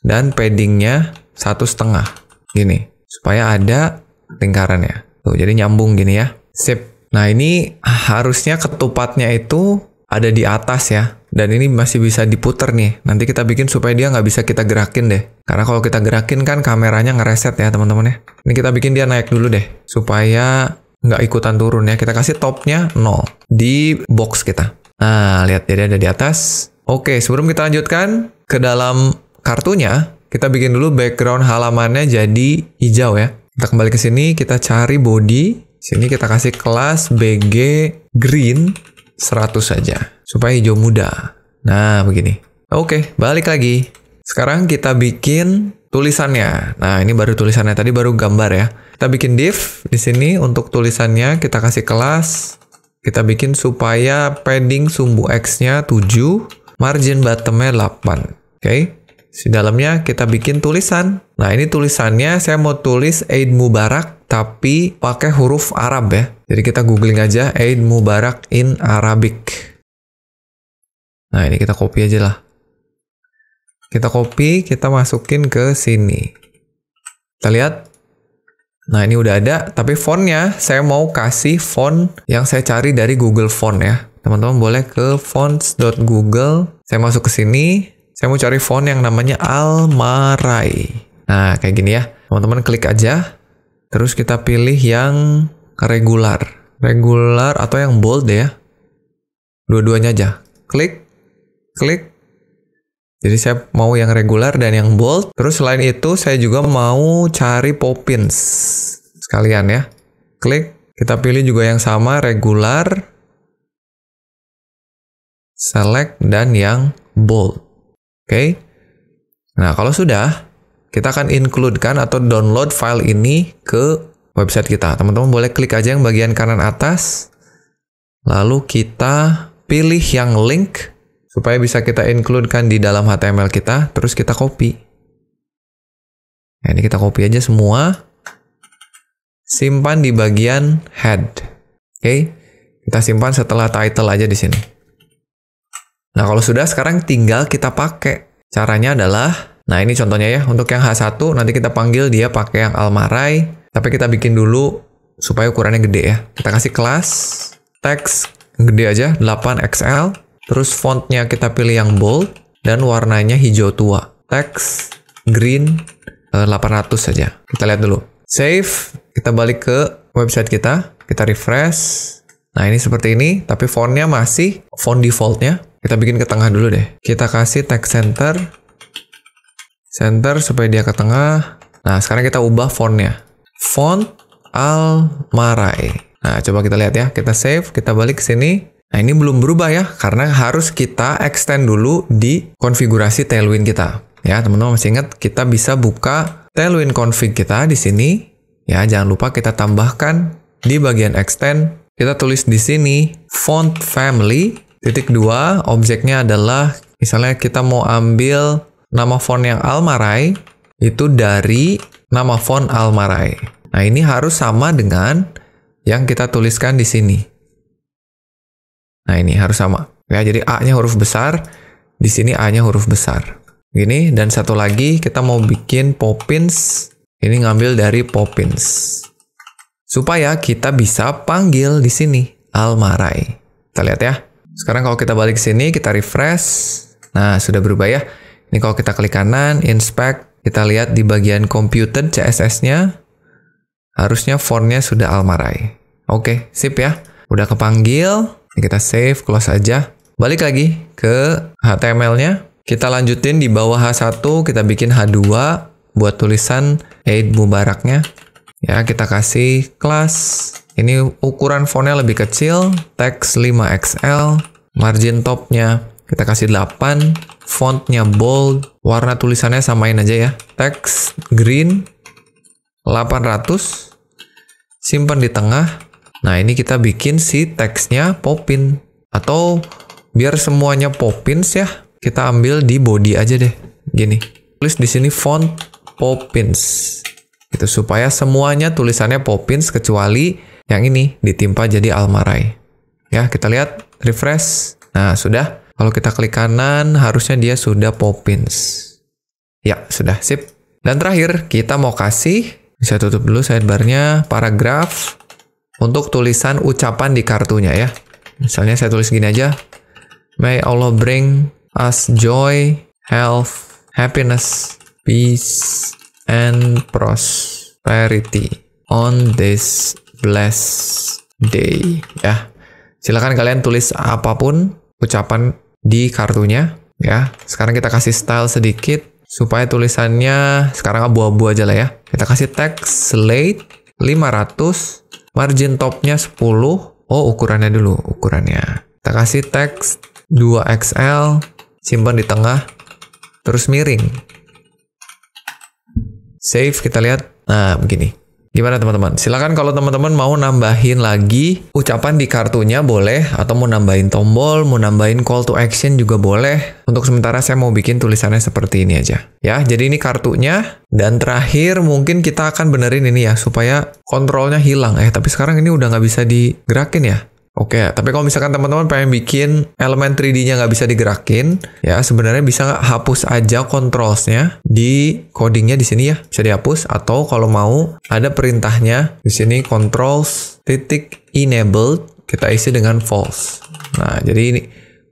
dan paddingnya 1,5 gini, supaya ada lingkarannya. Tuh, jadi nyambung gini ya. Sip. Nah, ini harusnya ketupatnya itu ada di atas ya, dan ini masih bisa diputer nih. Nanti kita bikin supaya dia nggak bisa kita gerakin deh. Karena kalau kita gerakin kan kameranya ngereset ya teman-teman ya. Ini kita bikin dia naik dulu deh, supaya nggak ikutan turun ya. Kita kasih topnya 0 di box kita. Nah, lihat jadi ada di atas. Oke, sebelum kita lanjutkan ke dalam kartunya, kita bikin dulu background halamannya jadi hijau ya. Kita kembali ke sini, kita cari body. Sini kita kasih kelas BG green 100 saja supaya hijau muda. Nah, begini. Oke, balik lagi. Sekarang kita bikin tulisannya. Nah, ini baru tulisannya, tadi baru gambar ya. Kita bikin div di sini untuk tulisannya, kita kasih kelas. Kita bikin supaya padding sumbu X-nya 7, margin bottom-nya 8. Oke. Di dalamnya kita bikin tulisan. Nah, ini tulisannya saya mau tulis Eid Mubarak tapi pakai huruf Arab ya. Jadi kita googling aja Eid Mubarak in Arabic. Nah, ini kita copy aja lah. Kita copy, kita masukin ke sini. Kita lihat. Nah, ini udah ada, tapi fontnya saya mau kasih font yang saya cari dari Google Font ya. Teman-teman boleh ke fonts.google. Saya masuk ke sini, saya mau cari font yang namanya Al-Marai. Nah, kayak gini ya. Teman-teman klik aja, terus kita pilih yang regular. Regular atau yang bold ya. Dua-duanya aja. Klik, klik. Jadi saya mau yang regular dan yang bold. Terus selain itu saya juga mau cari Poppins sekalian ya. Klik, kita pilih juga yang sama, regular, select, dan yang bold. Oke. Nah, kalau sudah, kita akan include-kan atau download file ini ke website kita. Teman-teman boleh klik aja yang bagian kanan atas. Lalu kita pilih yang link supaya bisa kita include-kan di dalam HTML kita, terus kita copy. Nah, ini kita copy aja semua. Simpan di bagian head. Oke. Kita simpan setelah title aja di sini. Nah, kalau sudah, sekarang tinggal kita pakai. Caranya adalah, nah ini contohnya ya, untuk yang H1 nanti kita panggil dia pakai yang Al-Marai, tapi kita bikin dulu supaya ukurannya gede ya. Kita kasih kelas, teks gede aja, 8XL. Terus fontnya kita pilih yang bold dan warnanya hijau tua. Teks green 800 saja. Kita lihat dulu. Save. Kita balik ke website kita. Kita refresh. Nah, ini seperti ini, tapi fontnya masih font defaultnya. Kita bikin ke tengah dulu deh. Kita kasih text center. Center supaya dia ke tengah. Nah, sekarang kita ubah fontnya. Font Almarai. Nah, coba kita lihat ya. Kita save, kita balik ke sini. Nah, ini belum berubah ya, karena harus kita extend dulu di konfigurasi Tailwind kita. Ya, teman-teman masih ingat, kita bisa buka Tailwind config kita di sini. Ya, jangan lupa kita tambahkan di bagian extend. Kita tulis di sini, font family, -2, objeknya adalah, misalnya kita mau ambil nama font yang Almarai, itu dari nama font Almarai. Nah, ini harus sama dengan yang kita tuliskan di sini. Nah, ini harus sama. Ya, jadi A-nya huruf besar, di sini A-nya huruf besar. Gini, dan satu lagi kita mau bikin Poppins. Ini ngambil dari Poppins. Supaya kita bisa panggil di sini Almarai. Kita lihat ya. Sekarang kalau kita balik ke sini, kita refresh. Nah, sudah berubah ya. Ini kalau kita klik kanan, inspect, kita lihat di bagian computed CSS-nya, harusnya fontnya sudah Almarai. Oke, sip ya. Udah kepanggil. Kita save, close aja. Balik lagi ke HTML-nya. Kita lanjutin di bawah H1, kita bikin H2 buat tulisan Eid Mubaraknya. Ya, kita kasih kelas. Ini ukuran fontnya lebih kecil, teks 5XL, margin topnya kita kasih 8, fontnya bold, warna tulisannya samain aja ya. Teks green 800, simpan di tengah. Nah, ini kita bikin si teksnya Poppin. Atau biar semuanya Poppins ya, kita ambil di body aja deh. Gini. Tulis di sini font Poppins. Gitu, supaya semuanya tulisannya Poppins kecuali yang ini ditimpa jadi Almarai. Ya, kita lihat, refresh. Nah, sudah. Kalau kita klik kanan, harusnya dia sudah Poppins. Ya, sudah, sip. Dan terakhir, kita mau kasih, bisa tutup dulu sidebar-nya, paragraf. Untuk tulisan ucapan di kartunya ya. Misalnya saya tulis gini aja. May Allah bring us joy, health, happiness, peace, and prosperity on this blessed day. Ya. Silakan kalian tulis apapun ucapan di kartunya. Ya. Sekarang kita kasih style sedikit supaya tulisannya sekarang abu-abu aja lah ya. Kita kasih teks slate 500. Margin topnya 10. Oh, ukurannya dulu. Ukurannya. Kita kasih teks 2XL. Simpan di tengah. Terus miring. Save, kita lihat. Nah, begini. Gimana teman-teman? Silakan kalau teman-teman mau nambahin lagi ucapan di kartunya boleh. Atau mau nambahin tombol, mau nambahin call to action juga boleh. Untuk sementara saya mau bikin tulisannya seperti ini aja. Ya, jadi ini kartunya. Dan terakhir mungkin kita akan benerin ini ya. Supaya kontrolnya hilang. Tapi sekarang ini udah nggak bisa digerakin ya. Oke, tapi kalau misalkan teman-teman pengen bikin elemen 3D-nya nggak bisa digerakin, ya sebenarnya bisa nggak hapus aja controls-nya di codingnya di sini ya, bisa dihapus. Atau kalau mau ada perintahnya di sini controls.enabled, kita isi dengan false. Nah, jadi ini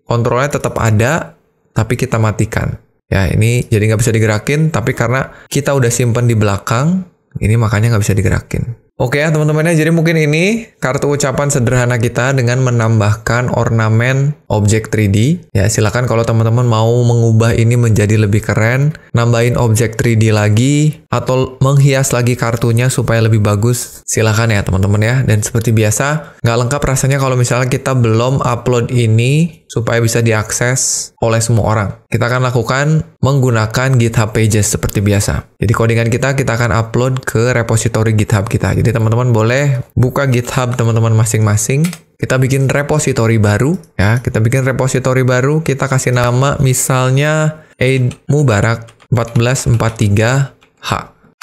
kontrolnya tetap ada, tapi kita matikan. Ya, ini jadi nggak bisa digerakin, tapi karena kita udah simpen di belakang, ini makanya nggak bisa digerakin. Oke ya teman-teman ya, jadi mungkin ini kartu ucapan sederhana kita dengan menambahkan ornamen objek 3D. Ya silakan kalau teman-teman mau mengubah ini menjadi lebih keren, nambahin objek 3D lagi, atau menghias lagi kartunya supaya lebih bagus, silakan ya teman-teman ya. Dan seperti biasa, nggak lengkap rasanya kalau misalnya kita belum upload ini supaya bisa diakses oleh semua orang. Kita akan lakukan menggunakan GitHub Pages seperti biasa. Jadi codingan kita akan upload ke repository GitHub kita. Jadi teman-teman boleh buka GitHub teman-teman masing-masing. Kita bikin repository baru ya. Kita bikin repository baru, kita kasih nama misalnya Eid Mubarak 1443H.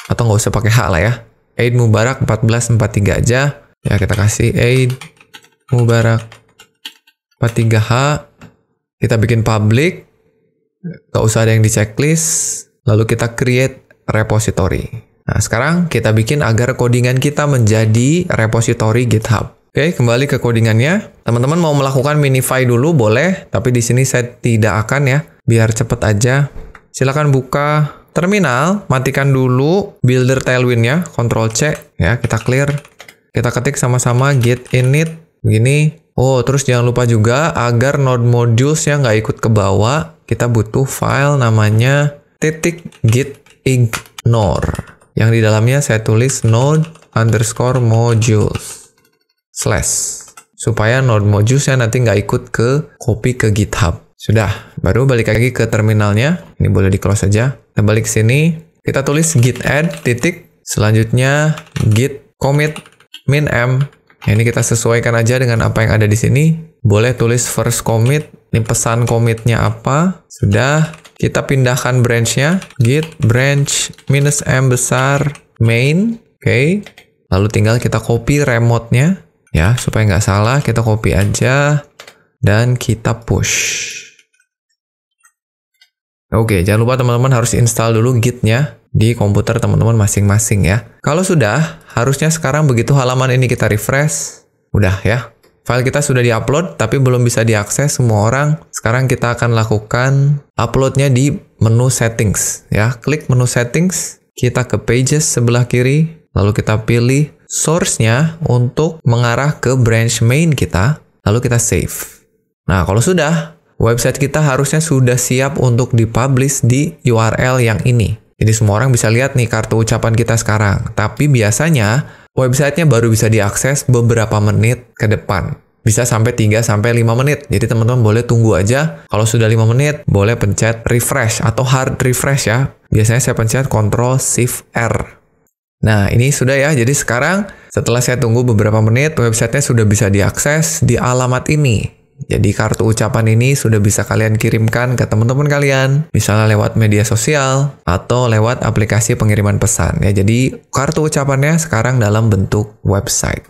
Atau nggak usah pakai H lah ya. Eid Mubarak 1443 aja. Ya kita kasih Eid Mubarak 43H. Kita bikin public. Nggak usah ada yang di checklist. Lalu kita create repository. Nah, sekarang kita bikin agar codingan kita menjadi repository GitHub. Oke, kembali ke codingannya. Teman-teman mau melakukan minify dulu boleh, tapi di sini saya tidak akan ya, biar cepet aja. Silakan buka terminal, matikan dulu builder Tailwind-nya, Ctrl C ya, kita clear. Kita ketik sama-sama git init begini. Oh, terus jangan lupa juga agar node modules-nya nggak ikut ke bawah, kita butuh file namanya .git ignore. Yang di dalamnya saya tulis node_modules / supaya node modules-nya nanti nggak ikut ke copy ke GitHub. Sudah, baru balik lagi ke terminalnya. Ini boleh di-close saja. Kita balik ke sini, kita tulis git add titik, selanjutnya git commit min m. Ini kita sesuaikan aja dengan apa yang ada di sini. Boleh tulis first commit. Ini pesan commitnya apa. Sudah, kita pindahkan branch-nya. Git branch -m besar main. Oke. Lalu tinggal kita copy remote-nya. Ya, supaya nggak salah, kita copy aja. Dan kita push. Oke, jangan lupa teman-teman harus install dulu Git-nya di komputer teman-teman masing-masing ya. Kalau sudah, harusnya sekarang begitu halaman ini kita refresh, udah ya. File kita sudah di-upload, tapi belum bisa diakses semua orang. Sekarang kita akan lakukan uploadnya di menu settings ya. Klik menu settings, kita ke pages sebelah kiri, lalu kita pilih source-nya untuk mengarah ke branch main kita, lalu kita save. Nah, kalau sudah, website kita harusnya sudah siap untuk dipublish di URL yang ini. Jadi semua orang bisa lihat nih kartu ucapan kita sekarang. Tapi biasanya websitenya baru bisa diakses beberapa menit ke depan. Bisa sampai 3-5 menit. Jadi teman-teman boleh tunggu aja. Kalau sudah 5 menit, boleh pencet refresh atau hard refresh ya. Biasanya saya pencet Ctrl+Shift+R. Nah, ini sudah ya. Jadi sekarang setelah saya tunggu beberapa menit, websitenya sudah bisa diakses di alamat ini. Jadi kartu ucapan ini sudah bisa kalian kirimkan ke teman-teman kalian, misalnya lewat media sosial atau lewat aplikasi pengiriman pesan ya. Jadi kartu ucapannya sekarang dalam bentuk website.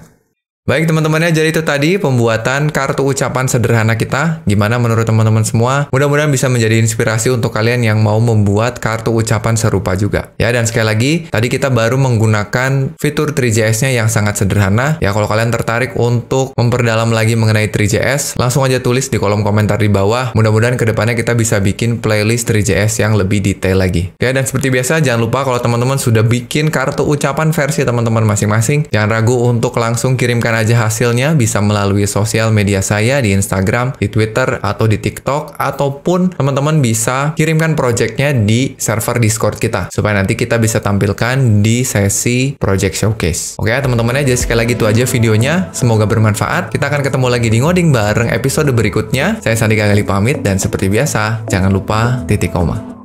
Baik teman-temannya, jadi itu tadi pembuatan kartu ucapan sederhana kita. Gimana menurut teman-teman semua? Mudah-mudahan bisa menjadi inspirasi untuk kalian yang mau membuat kartu ucapan serupa juga. Ya, dan sekali lagi, tadi kita baru menggunakan fitur 3JS-nya yang sangat sederhana. Ya, kalau kalian tertarik untuk memperdalam lagi mengenai 3JS, langsung aja tulis di kolom komentar di bawah. Mudah-mudahan kedepannya kita bisa bikin playlist 3JS yang lebih detail lagi. Ya, dan seperti biasa, jangan lupa kalau teman-teman sudah bikin kartu ucapan versi teman-teman masing-masing, jangan ragu untuk langsung kirimkan aja hasilnya, bisa melalui sosial media saya di Instagram, di Twitter, atau di TikTok, ataupun teman-teman bisa kirimkan projectnya di server Discord kita, supaya nanti kita bisa tampilkan di sesi project showcase. Oke teman-temannya, jadi sekali lagi itu aja videonya, semoga bermanfaat. Kita akan ketemu lagi di Ngoding bareng episode berikutnya. Saya Sandi Gagali pamit, dan seperti biasa, jangan lupa titik koma.